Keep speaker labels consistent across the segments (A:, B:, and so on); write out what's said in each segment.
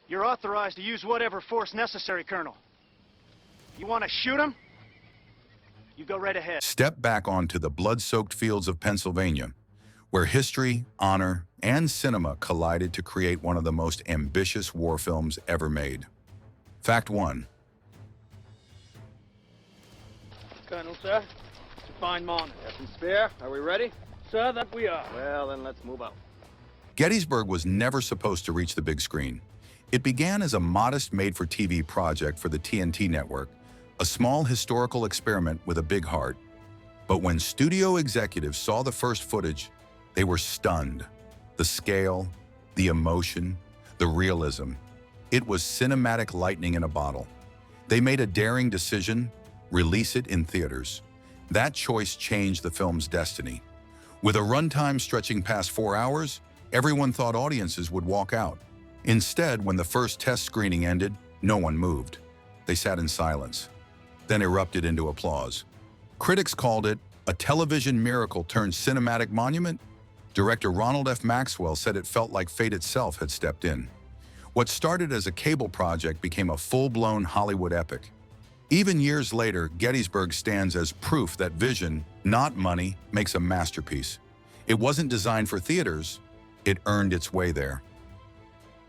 A: You're authorized to use whatever force necessary, Colonel. You want to shoot him? You go right ahead.
B: Step back onto the blood-soaked fields of Pennsylvania, where history, honor, and cinema collided to create one of the most ambitious war films ever made. Fact 1.
C: Colonel, sir. It's a fine morning.
D: Got some spare? Are we ready?
C: Sir, that we are.
D: Well, then let's move out.
B: Gettysburg was never supposed to reach the big screen. It began as a modest made-for-TV project for the TNT network, a small historical experiment with a big heart. But when studio executives saw the first footage, they were stunned. The scale, the emotion, the realism. It was cinematic lightning in a bottle. They made a daring decision: release it in theaters. That choice changed the film's destiny. With a runtime stretching past 4 hours, everyone thought audiences would walk out. Instead, when the first test screening ended, no one moved. They sat in silence, then erupted into applause. Critics called it a television miracle turned cinematic monument. Director Ronald F. Maxwell said it felt like fate itself had stepped in. What started as a cable project became a full-blown Hollywood epic. Even years later, Gettysburg stands as proof that vision, not money, makes a masterpiece. It wasn't designed for theaters, it earned its way there.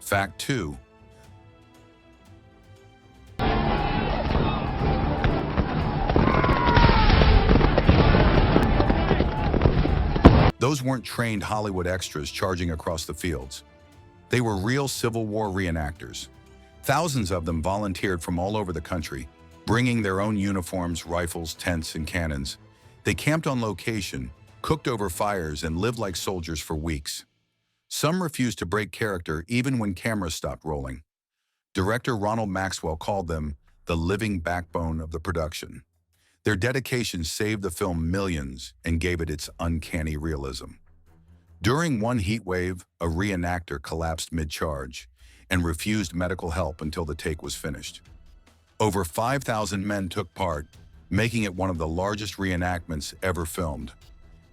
B: Fact 2. Those weren't trained Hollywood extras charging across the fields. They were real Civil War reenactors. Thousands of them volunteered from all over the country, bringing their own uniforms, rifles, tents, and cannons. They camped on location, cooked over fires, and lived like soldiers for weeks. Some refused to break character even when cameras stopped rolling. Director Ronald Maxwell called them the living backbone of the production. Their dedication saved the film millions and gave it its uncanny realism. During one heat wave, a reenactor collapsed mid-charge and refused medical help until the take was finished. Over 5,000 men took part, making it one of the largest reenactments ever filmed.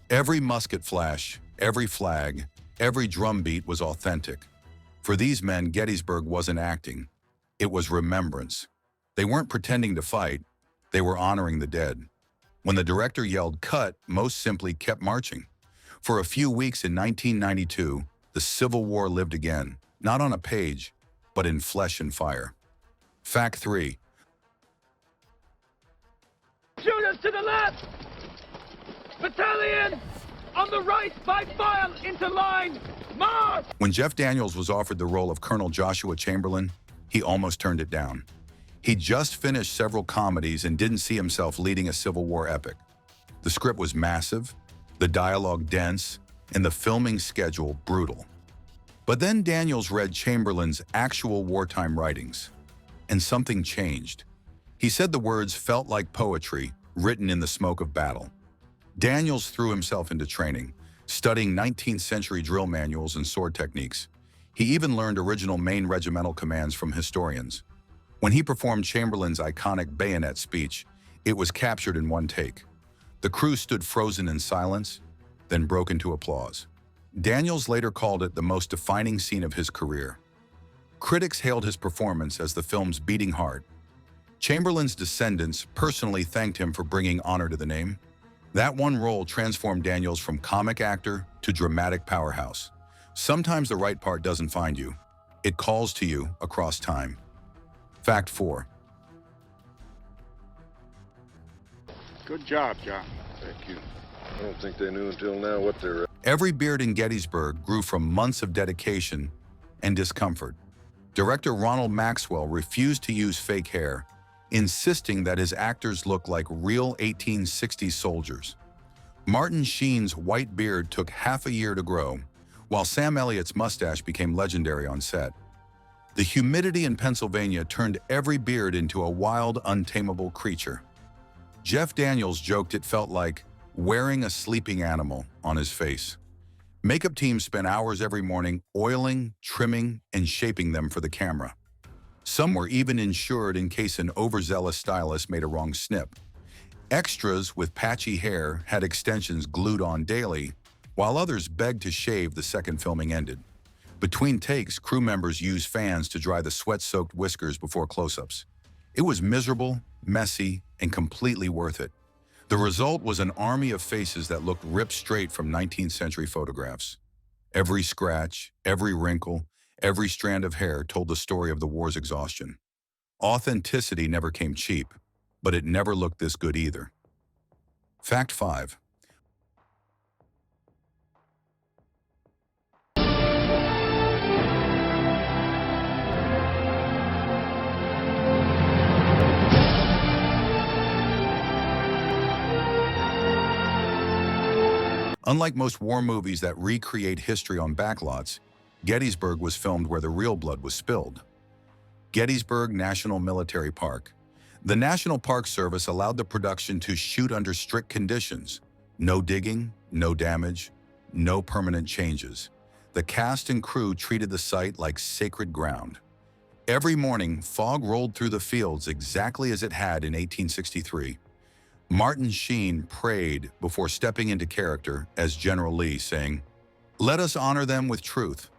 B: Every musket flash, every flag, every drumbeat was authentic. For these men, Gettysburg wasn't acting. It was remembrance. They weren't pretending to fight. They were honoring the dead. When the director yelled "cut," most simply kept marching. For a few weeks in 1992, the Civil War lived again, not on a page, but in flesh and fire. Fact 3.
C: Shooters to the left! Battalion! On the right, by file, into line! March!
B: When Jeff Daniels was offered the role of Colonel Joshua Chamberlain, he almost turned it down. He just finished several comedies and didn't see himself leading a Civil War epic. The script was massive, the dialogue dense, and the filming schedule brutal. But then Daniels read Chamberlain's actual wartime writings, and something changed. He said the words felt like poetry written in the smoke of battle. Daniels threw himself into training, studying 19th century drill manuals and sword techniques. He even learned original Maine regimental commands from historians. When he performed Chamberlain's iconic bayonet speech, it was captured in one take. The crew stood frozen in silence, then broke into applause. Daniels later called it the most defining scene of his career. Critics hailed his performance as the film's beating heart. Chamberlain's descendants personally thanked him for bringing honor to the name. That one role transformed Daniels from comic actor to dramatic powerhouse. Sometimes the right part doesn't find you. It calls to you across time. Fact 4.
E: Good job, John.
F: Thank you. I don't think they knew until now what they're...
B: Every beard in Gettysburg grew from months of dedication and discomfort. Director Ronald Maxwell refused to use fake hair, insisting that his actors look like real 1860s soldiers. Martin Sheen's white beard took half a year to grow, while Sam Elliott's mustache became legendary on set. The humidity in Pennsylvania turned every beard into a wild, untamable creature. Jeff Daniels joked it felt like wearing a sleeping animal on his face. Makeup teams spent hours every morning oiling, trimming, and shaping them for the camera. Some were even insured in case an overzealous stylist made a wrong snip. Extras with patchy hair had extensions glued on daily, while others begged to shave the second filming ended. Between takes, crew members used fans to dry the sweat-soaked whiskers before close-ups. It was miserable, messy, and completely worth it. The result was an army of faces that looked ripped straight from 19th century photographs. Every scratch, every wrinkle, every strand of hair told the story of the war's exhaustion. Authenticity never came cheap, but it never looked this good either. Fact 5. Unlike most war movies that recreate history on backlots, Gettysburg was filmed where the real blood was spilled. Gettysburg National Military Park. The National Park Service allowed the production to shoot under strict conditions. No digging, no damage, no permanent changes. The cast and crew treated the site like sacred ground. Every morning, fog rolled through the fields exactly as it had in 1863. Martin Sheen prayed before stepping into character as General Lee, saying, "Let us honor them with truth."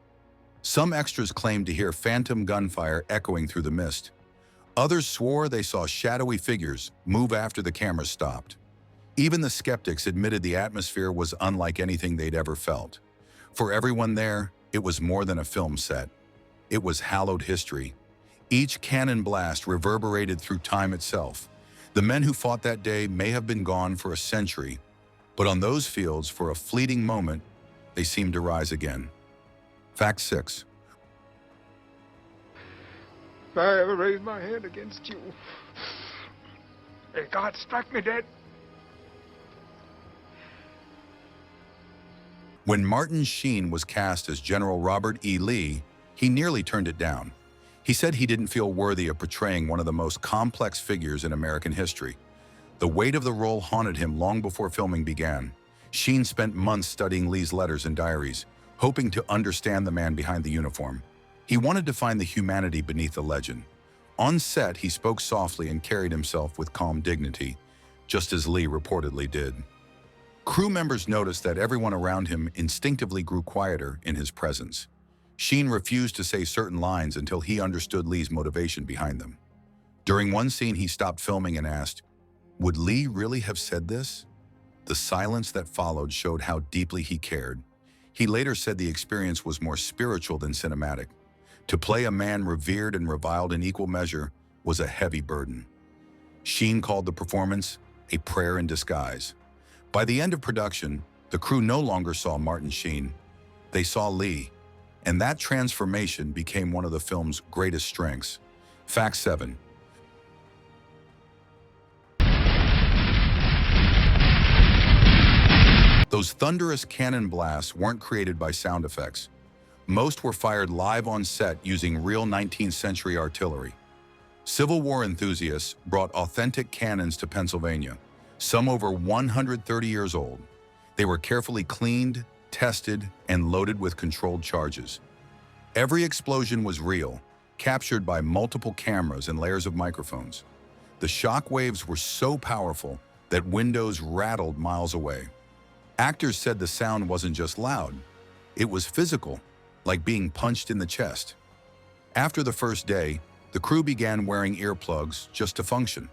B: Some extras claimed to hear phantom gunfire echoing through the mist. Others swore they saw shadowy figures move after the camera stopped. Even the skeptics admitted the atmosphere was unlike anything they'd ever felt. For everyone there, it was more than a film set. It was hallowed history. Each cannon blast reverberated through time itself. The men who fought that day may have been gone for a century, but on those fields, for a fleeting moment, they seemed to rise again. Fact 6.
C: If I ever raise my hand against you, may God strike me dead.
B: When Martin Sheen was cast as General Robert E. Lee, he nearly turned it down. He said he didn't feel worthy of portraying one of the most complex figures in American history. The weight of the role haunted him long before filming began. Sheen spent months studying Lee's letters and diaries, hoping to understand the man behind the uniform. He wanted to find the humanity beneath the legend. On set, he spoke softly and carried himself with calm dignity, just as Lee reportedly did. Crew members noticed that everyone around him instinctively grew quieter in his presence. Sheen refused to say certain lines until he understood Lee's motivation behind them. During one scene, he stopped filming and asked, "Would Lee really have said this?" The silence that followed showed how deeply he cared. He later said the experience was more spiritual than cinematic. To play a man revered and reviled in equal measure was a heavy burden. Sheen called the performance a prayer in disguise. By the end of production, the crew no longer saw Martin Sheen. They saw Lee, and that transformation became one of the film's greatest strengths. Fact 7. Those thunderous cannon blasts weren't created by sound effects. Most were fired live on set using real 19th century artillery. Civil War enthusiasts brought authentic cannons to Pennsylvania, some over 130 years old. They were carefully cleaned, tested, and loaded with controlled charges. Every explosion was real, captured by multiple cameras and layers of microphones. The shock waves were so powerful that windows rattled miles away. Actors said the sound wasn't just loud, it was physical, like being punched in the chest. After the first day, the crew began wearing earplugs just to function.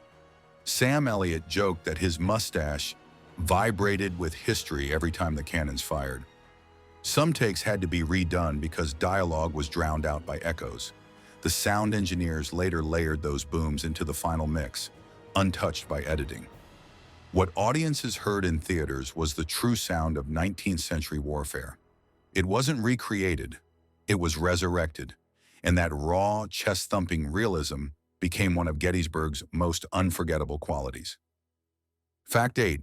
B: Sam Elliott joked that his mustache vibrated with history every time the cannons fired. Some takes had to be redone because dialogue was drowned out by echoes. The sound engineers later layered those booms into the final mix, untouched by editing. What audiences heard in theaters was the true sound of 19th century warfare. It wasn't recreated, it was resurrected, and that raw, chest-thumping realism became one of Gettysburg's most unforgettable qualities. Fact 8.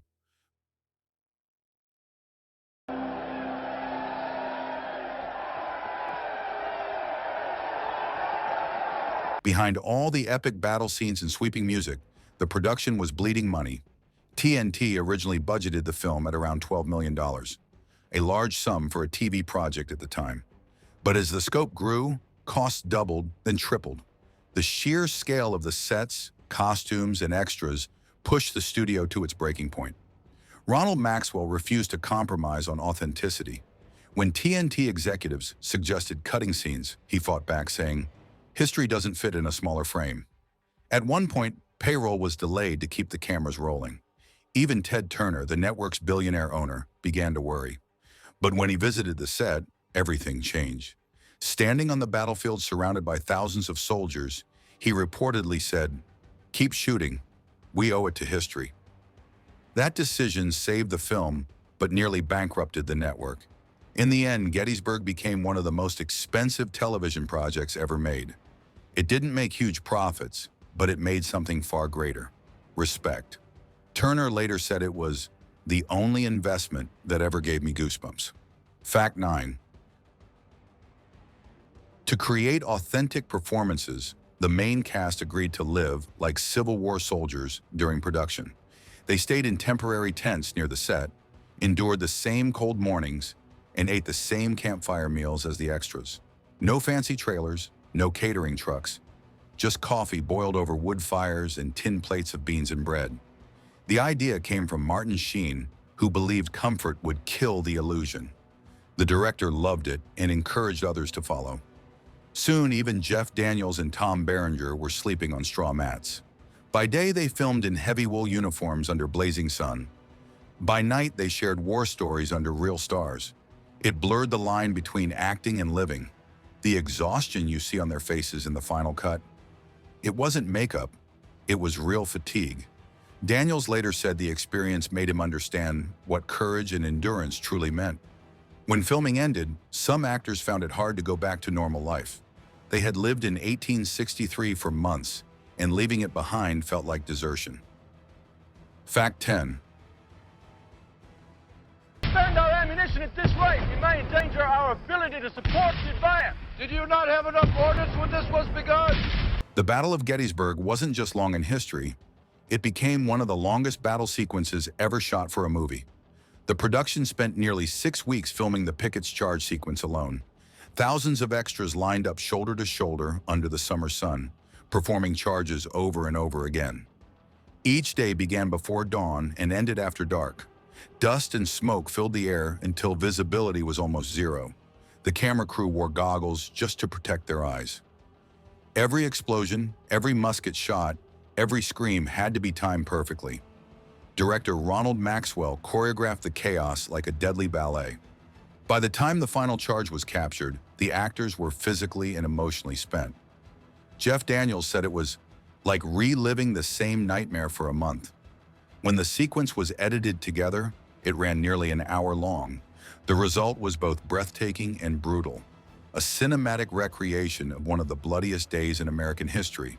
B: Behind all the epic battle scenes and sweeping music, the production was bleeding money. TNT originally budgeted the film at around $12 million, a large sum for a TV project at the time. But as the scope grew, costs doubled, then tripled. The sheer scale of the sets, costumes, and extras pushed the studio to its breaking point. Ronald Maxwell refused to compromise on authenticity. When TNT executives suggested cutting scenes, he fought back saying, "History doesn't fit in a smaller frame." At one point, payroll was delayed to keep the cameras rolling. Even Ted Turner, the network's billionaire owner, began to worry. But when he visited the set, everything changed. Standing on the battlefield surrounded by thousands of soldiers, he reportedly said, "Keep shooting. We owe it to history." That decision saved the film, but nearly bankrupted the network. In the end, Gettysburg became one of the most expensive television projects ever made. It didn't make huge profits, but it made something far greater: respect. Turner later said it was the only investment that ever gave me goosebumps. Fact 9. To create authentic performances, the main cast agreed to live like Civil War soldiers during production. They stayed in temporary tents near the set, endured the same cold mornings, and ate the same campfire meals as the extras. No fancy trailers, no catering trucks, just coffee boiled over wood fires and tin plates of beans and bread. The idea came from Sheen, who believed comfort would kill the illusion. The director loved it and encouraged others to follow. Soon, even Jeff Daniels and Tom Berenger were sleeping on straw mats. By day, they filmed in heavy wool uniforms under blazing sun. By night, they shared war stories under real stars. It blurred the line between acting and living. The exhaustion you see on their faces in the final cut, it wasn't makeup, it was real fatigue. Daniels later said the experience made him understand what courage and endurance truly meant. When filming ended, some actors found it hard to go back to normal life. They had lived in 1863 for months, and leaving it behind felt like desertion. Fact 10.
D: Spend our ammunition at this rate. We may endanger our ability to support the advance.
F: Did you not have enough ordnance when this was begun?
B: The Battle of Gettysburg wasn't just long in history, it became one of the longest battle sequences ever shot for a movie. The production spent nearly 6 weeks filming the Pickett's charge sequence alone. Thousands of extras lined up shoulder to shoulder under the summer sun, performing charges over and over again. Each day began before dawn and ended after dark. Dust and smoke filled the air until visibility was almost zero. The camera crew wore goggles just to protect their eyes. Every explosion, every musket shot, every scream had to be timed perfectly. Director Ronald Maxwell choreographed the chaos like a deadly ballet. By the time the final charge was captured, the actors were physically and emotionally spent. Jeff Daniels said it was like reliving the same nightmare for a month. When the sequence was edited together, it ran nearly an hour long. The result was both breathtaking and brutal, a cinematic recreation of one of the bloodiest days in American history.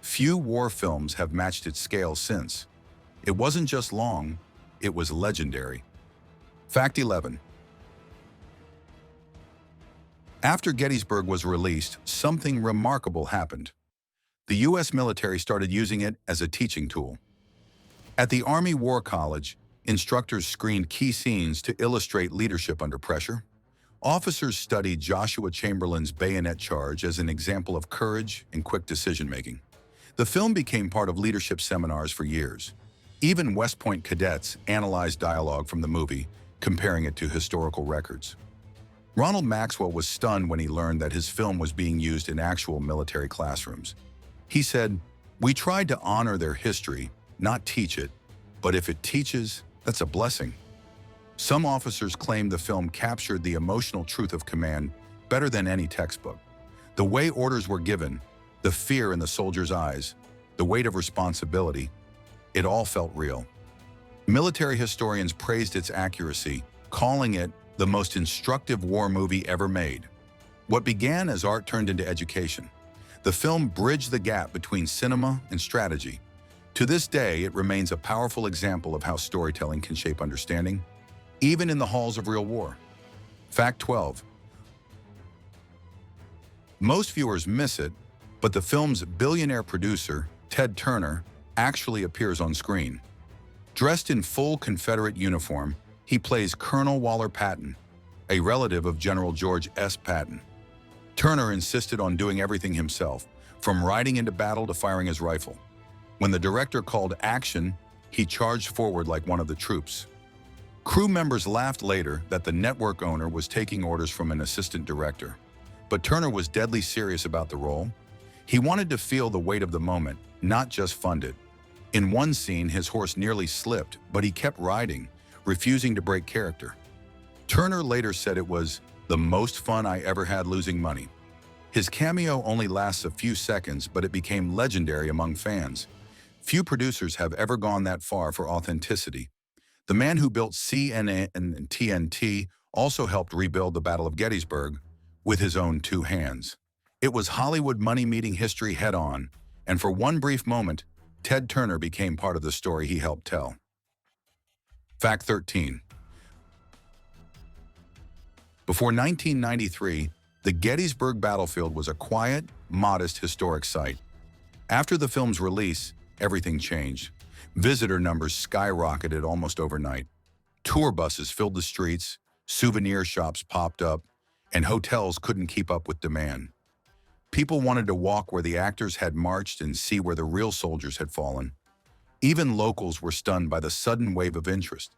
B: Few war films have matched its scale since. It wasn't just long, it was legendary. Fact 11. After Gettysburg was released, something remarkable happened. The U.S. military started using it as a teaching tool. At the Army War College, instructors screened key scenes to illustrate leadership under pressure. Officers studied Joshua Chamberlain's bayonet charge as an example of courage and quick decision-making. The film became part of leadership seminars for years. Even West Point cadets analyzed dialogue from the movie, comparing it to historical records. Ronald Maxwell was stunned when he learned that his film was being used in actual military classrooms. He said, "We tried to honor their history, not teach it, but if it teaches, that's a blessing." Some officers claimed the film captured the emotional truth of command better than any textbook. The way orders were given, the fear in the soldiers' eyes, the weight of responsibility, it all felt real. Military historians praised its accuracy, calling it the most instructive war movie ever made. What began as art turned into education. The film bridged the gap between cinema and strategy. To this day, it remains a powerful example of how storytelling can shape understanding, even in the halls of real war. Fact 12. Most viewers miss it, but the film's billionaire producer, Ted Turner, actually appears on screen. Dressed in full Confederate uniform, he plays Colonel Waller Patton, a relative of General George S. Patton. Turner insisted on doing everything himself, from riding into battle to firing his rifle. When the director called action, he charged forward like one of the troops. Crew members laughed later that the network owner was taking orders from an assistant director. But Turner was deadly serious about the role. He wanted to feel the weight of the moment, not just fund it. In one scene, his horse nearly slipped, but he kept riding, refusing to break character. Turner later said it was the most fun I ever had losing money. His cameo only lasts a few seconds, but it became legendary among fans. Few producers have ever gone that far for authenticity. The man who built CNN and TNT also helped rebuild the Battle of Gettysburg with his own two hands. It was Hollywood money meeting history head-on, and for one brief moment, Ted Turner became part of the story he helped tell. Fact 13. Before 1993, the Gettysburg battlefield was a quiet, modest, historic site. After the film's release, everything changed. Visitor numbers skyrocketed almost overnight. Tour buses filled the streets, souvenir shops popped up, and hotels couldn't keep up with demand. People wanted to walk where the actors had marched and see where the real soldiers had fallen. Even locals were stunned by the sudden wave of interest.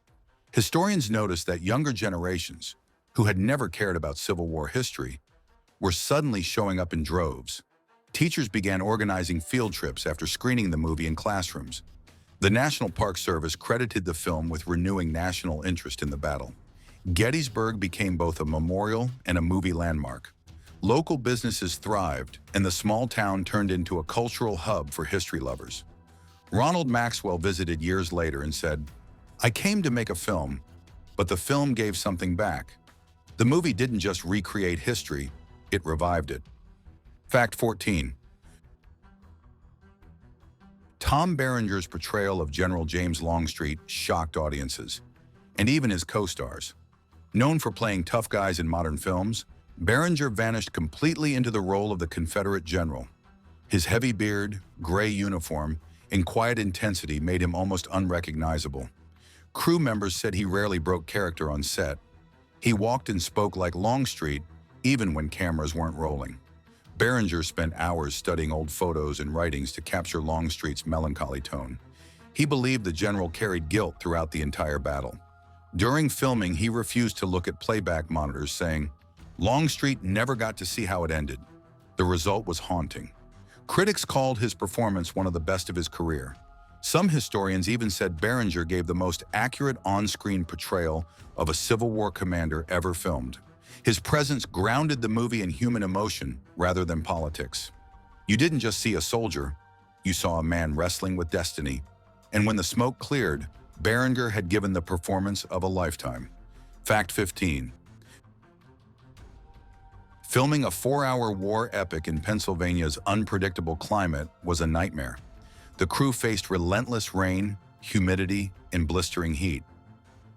B: Historians noticed that younger generations, who had never cared about Civil War history, were suddenly showing up in droves. Teachers began organizing field trips after screening the movie in classrooms. The National Park Service credited the film with renewing national interest in the battle. Gettysburg became both a memorial and a movie landmark. Local businesses thrived, and the small town turned into a cultural hub for history lovers. Ronald Maxwell visited years later and said, "I came to make a film, but the film gave something back. The movie didn't just recreate history, it revived it." Fact 14. Tom Berenger's portrayal of General James Longstreet shocked audiences, and even his co-stars. Known for playing tough guys in modern films, Berenger vanished completely into the role of the Confederate general. His heavy beard, gray uniform, and quiet intensity made him almost unrecognizable. Crew members said he rarely broke character on set. He walked and spoke like Longstreet, even when cameras weren't rolling. Berenger spent hours studying old photos and writings to capture Longstreet's melancholy tone. He believed the general carried guilt throughout the entire battle. During filming, he refused to look at playback monitors, saying, "Longstreet never got to see how it ended." The result was haunting. Critics called his performance one of the best of his career. Some historians even said Berenger gave the most accurate on-screen portrayal of a Civil War commander ever filmed. His presence grounded the movie in human emotion rather than politics. You didn't just see a soldier, you saw a man wrestling with destiny. And when the smoke cleared, Berenger had given the performance of a lifetime. Fact 15. Filming a 4-hour war epic in Pennsylvania's unpredictable climate was a nightmare. The crew faced relentless rain, humidity, and blistering heat.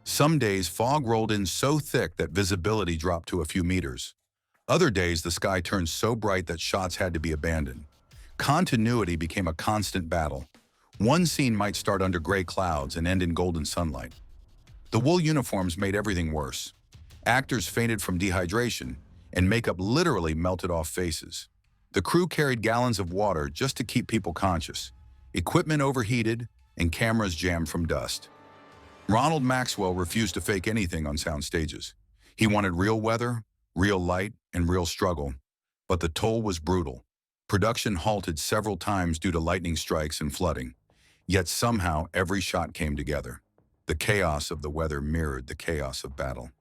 B: Some days, fog rolled in so thick that visibility dropped to a few meters. Other days, the sky turned so bright that shots had to be abandoned. Continuity became a constant battle. One scene might start under gray clouds and end in golden sunlight. The wool uniforms made everything worse. Actors fainted from dehydration, and makeup literally melted off faces. The crew carried gallons of water just to keep people conscious. Equipment overheated, and cameras jammed from dust. Ronald Maxwell refused to fake anything on sound stages. He wanted real weather, real light, and real struggle. But the toll was brutal. Production halted several times due to lightning strikes and flooding. Yet somehow every shot came together. The chaos of the weather mirrored the chaos of battle.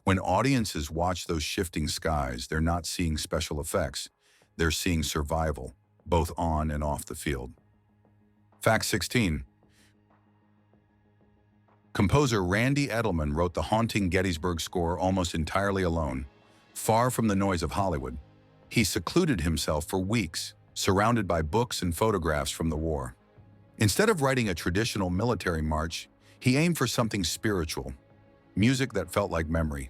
B: When audiences watch those shifting skies, they're not seeing special effects. They're seeing survival, both on and off the field. Fact 16. Composer Randy Edelman wrote the haunting Gettysburg score almost entirely alone. Far from the noise of Hollywood, he secluded himself for weeks, surrounded by books and photographs from the war. Instead of writing a traditional military march, he aimed for something spiritual, music that felt like memory.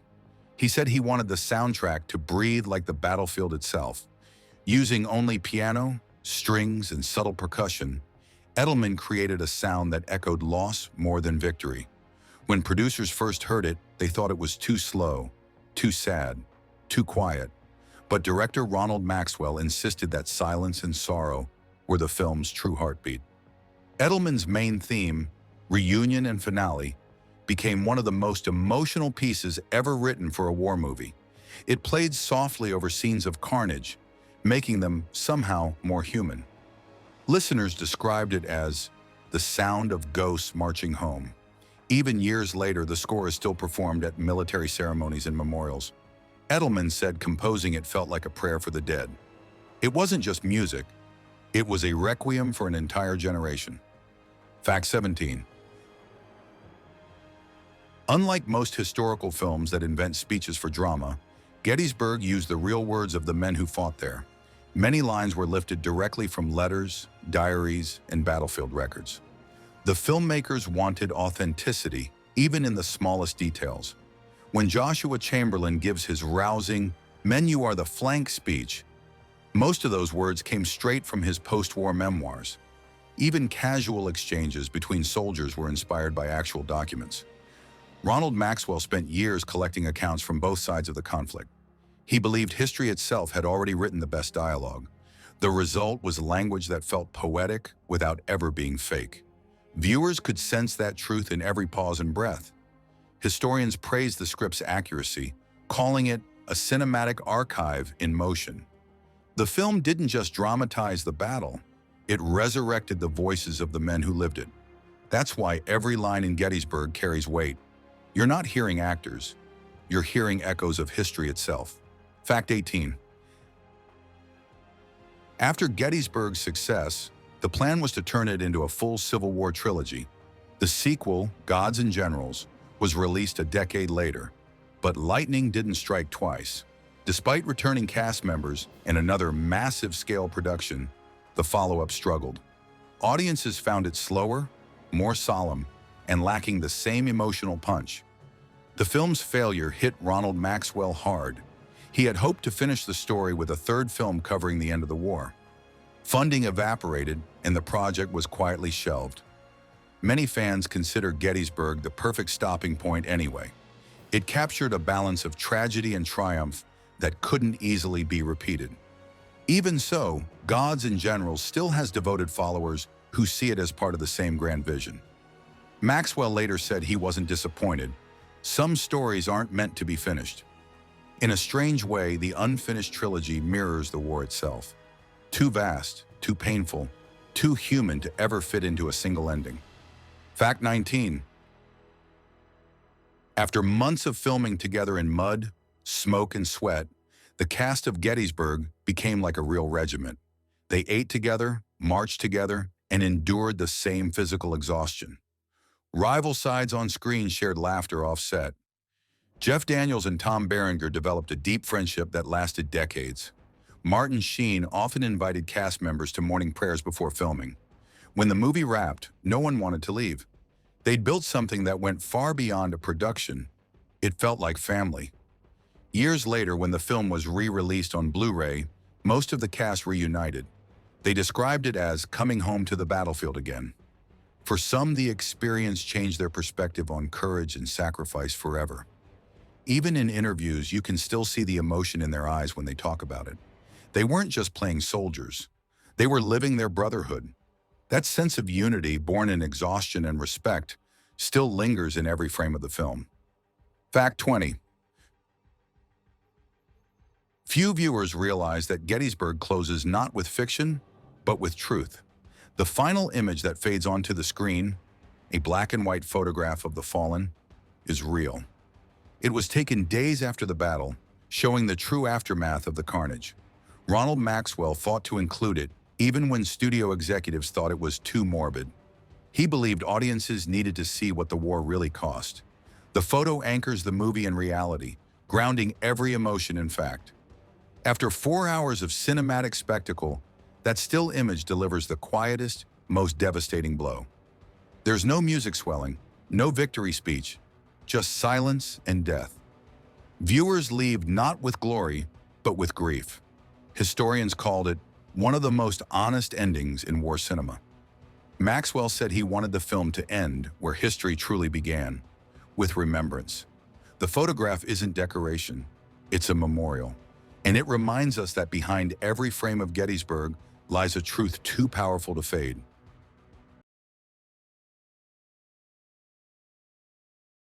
B: He said he wanted the soundtrack to breathe like the battlefield itself. Using only piano, strings, and subtle percussion, Edelman created a sound that echoed loss more than victory. When producers first heard it, they thought it was too slow, too sad, too quiet. But director Ronald Maxwell insisted that silence and sorrow were the film's true heartbeat. Edelman's main theme, reunion and finale, became one of the most emotional pieces ever written for a war movie. It played softly over scenes of carnage, making them somehow more human. Listeners described it as the sound of ghosts marching home. Even years later, the score is still performed at military ceremonies and memorials. Edelman said composing it felt like a prayer for the dead. It wasn't just music, it was a requiem for an entire generation. Fact 17. Unlike most historical films that invent speeches for drama, Gettysburg used the real words of the men who fought there. Many lines were lifted directly from letters, diaries, and battlefield records. The filmmakers wanted authenticity, even in the smallest details. When Joshua Chamberlain gives his rousing, "Men, you are the flank" speech, most of those words came straight from his post-war memoirs. Even casual exchanges between soldiers were inspired by actual documents. Ronald Maxwell spent years collecting accounts from both sides of the conflict. He believed history itself had already written the best dialogue. The result was language that felt poetic without ever being fake. Viewers could sense that truth in every pause and breath. Historians praised the script's accuracy, calling it a cinematic archive in motion. The film didn't just dramatize the battle, it resurrected the voices of the men who lived it. That's why every line in Gettysburg carries weight. You're not hearing actors, you're hearing echoes of history itself. Fact 18. After Gettysburg's success, the plan was to turn it into a full Civil War trilogy. The sequel, Gods and Generals, was released a decade later, but lightning didn't strike twice. Despite returning cast members and another massive-scale production, the follow-up struggled. Audiences found it slower, more solemn, and lacking the same emotional punch. The film's failure hit Ronald Maxwell hard. He had hoped to finish the story with a third film covering the end of the war. Funding evaporated, and the project was quietly shelved. Many fans consider Gettysburg the perfect stopping point anyway. It captured a balance of tragedy and triumph that couldn't easily be repeated. Even so, Gods and Generals still has devoted followers who see it as part of the same grand vision. Maxwell later said he wasn't disappointed. Some stories aren't meant to be finished. In a strange way, the unfinished trilogy mirrors the war itself. Too vast, too painful, too human to ever fit into a single ending. Fact 19. After months of filming together in mud, smoke, and sweat, the cast of Gettysburg became like a real regiment. They ate together, marched together, and endured the same physical exhaustion. Rival sides on screen shared laughter off set. Jeff Daniels and Tom Berenger developed a deep friendship that lasted decades. Martin Sheen often invited cast members to morning prayers before filming. When the movie wrapped, no one wanted to leave. They'd built something that went far beyond a production. It felt like family. Years later, when the film was re-released on Blu-ray, most of the cast reunited. They described it as coming home to the battlefield again. For some, the experience changed their perspective on courage and sacrifice forever. Even in interviews, you can still see the emotion in their eyes when they talk about it. They weren't just playing soldiers. They were living their brotherhood. That sense of unity, born in exhaustion and respect, still lingers in every frame of the film. Fact 20. Few viewers realize that Gettysburg closes not with fiction, but with truth. The final image that fades onto the screen, a black and white photograph of the fallen, is real. It was taken days after the battle, showing the true aftermath of the carnage. Ronald Maxwell fought to include it, even when studio executives thought it was too morbid. He believed audiences needed to see what the war really cost. The photo anchors the movie in reality, grounding every emotion in fact. After 4 hours of cinematic spectacle, that still image delivers the quietest, most devastating blow. There's no music swelling, no victory speech, just silence and death. Viewers leave not with glory, but with grief. Historians called it one of the most honest endings in war cinema. Maxwell said he wanted the film to end where history truly began, with remembrance. The photograph isn't decoration, it's a memorial. And it reminds us that behind every frame of Gettysburg lies a truth too powerful to fade.